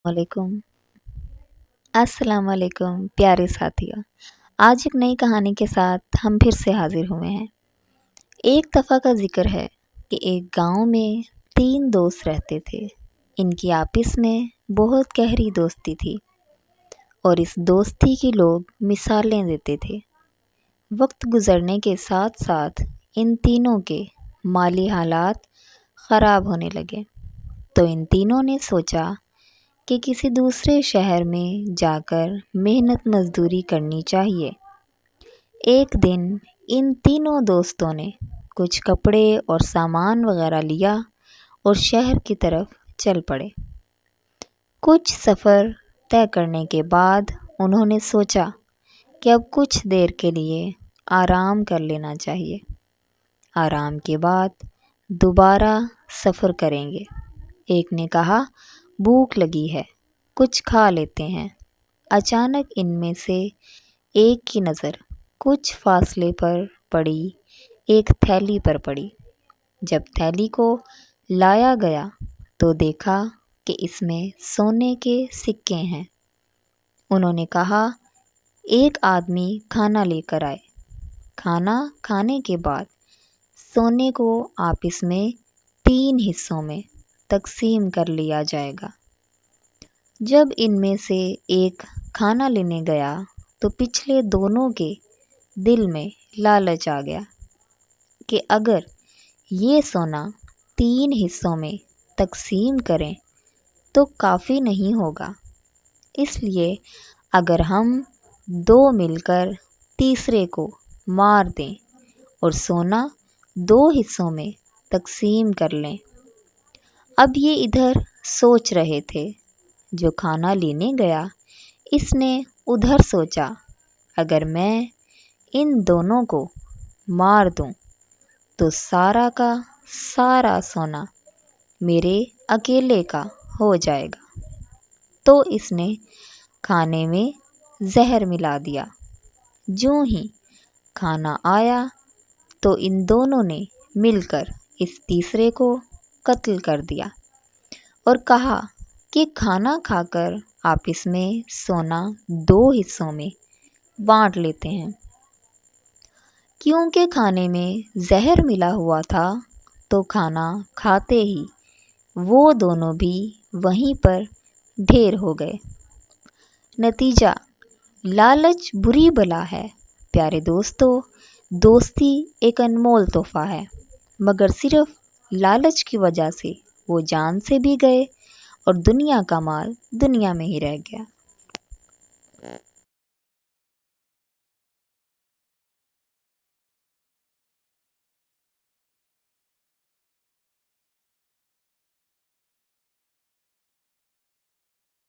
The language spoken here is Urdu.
علیکم السلام علیکم پیارے ساتھیوں، آج ایک نئی کہانی کے ساتھ ہم پھر سے حاضر ہوئے ہیں۔ ایک دفعہ کا ذکر ہے کہ ایک گاؤں میں 3 دوست رہتے تھے۔ ان کی آپس میں بہت گہری دوستی تھی اور اس دوستی کی لوگ مثالیں دیتے تھے۔ وقت گزرنے کے ساتھ ساتھ ان تینوں کے مالی حالات خراب ہونے لگے، تو ان تینوں نے سوچا کہ کسی دوسرے شہر میں جا کر محنت مزدوری کرنی چاہیے۔ ایک دن ان تینوں دوستوں نے کچھ کپڑے اور سامان وغیرہ لیا اور شہر کی طرف چل پڑے۔ کچھ سفر طے کرنے کے بعد انہوں نے سوچا کہ اب کچھ دیر کے لیے آرام کر لینا چاہیے۔ آرام کے بعد دوبارہ سفر کریں گے۔ ایک نے کہا، بھوک لگی ہے، کچھ کھا لیتے ہیں۔ اچانک ان میں سے ایک کی نظر کچھ فاصلے پر پڑی ایک تھیلی پر پڑی۔ جب تھیلی کو لایا گیا تو دیکھا کہ اس میں سونے کے سکے ہیں۔ انہوں نے کہا، ایک آدمی کھانا لے کر آئے۔ کھانا کھانے کے بعد سونے کو آپس میں 3 حصوں میں تقسیم کر لیا جائے گا۔ جب ان میں سے ایک کھانا لینے گیا تو پچھلے دونوں کے دل میں لالچ آ گیا کہ اگر یہ سونا 3 حصوں میں تقسیم کریں تو کافی نہیں ہوگا، اس لیے اگر ہم 2 مل کر تیسرے کو مار دیں اور سونا 2 حصوں میں تقسیم کر لیں۔ اب یہ ادھر سوچ رہے تھے، جو کھانا لینے گیا اس نے ادھر سوچا، اگر میں ان دونوں کو مار دوں تو سارا کا سارا سونا میرے اکیلے کا ہو جائے گا، تو اس نے کھانے میں زہر ملا دیا۔ جوں ہی کھانا آیا تو ان دونوں نے مل کر اس تیسرے کو قتل کر دیا اور کہا کہ کھانا کھا کر آپس میں سونا 2 حصوں میں بانٹ لیتے ہیں۔ کیونکہ کھانے میں زہر ملا ہوا تھا تو کھانا کھاتے ہی وہ دونوں بھی وہیں پر ڈھیر ہو گئے۔ نتیجہ، لالچ بری بلا ہے۔ پیارے دوستو، دوستی ایک انمول تحفہ ہے، مگر صرف لالچ کی وجہ سے وہ جان سے بھی گئے اور دنیا کا مال دنیا میں ہی رہ گیا۔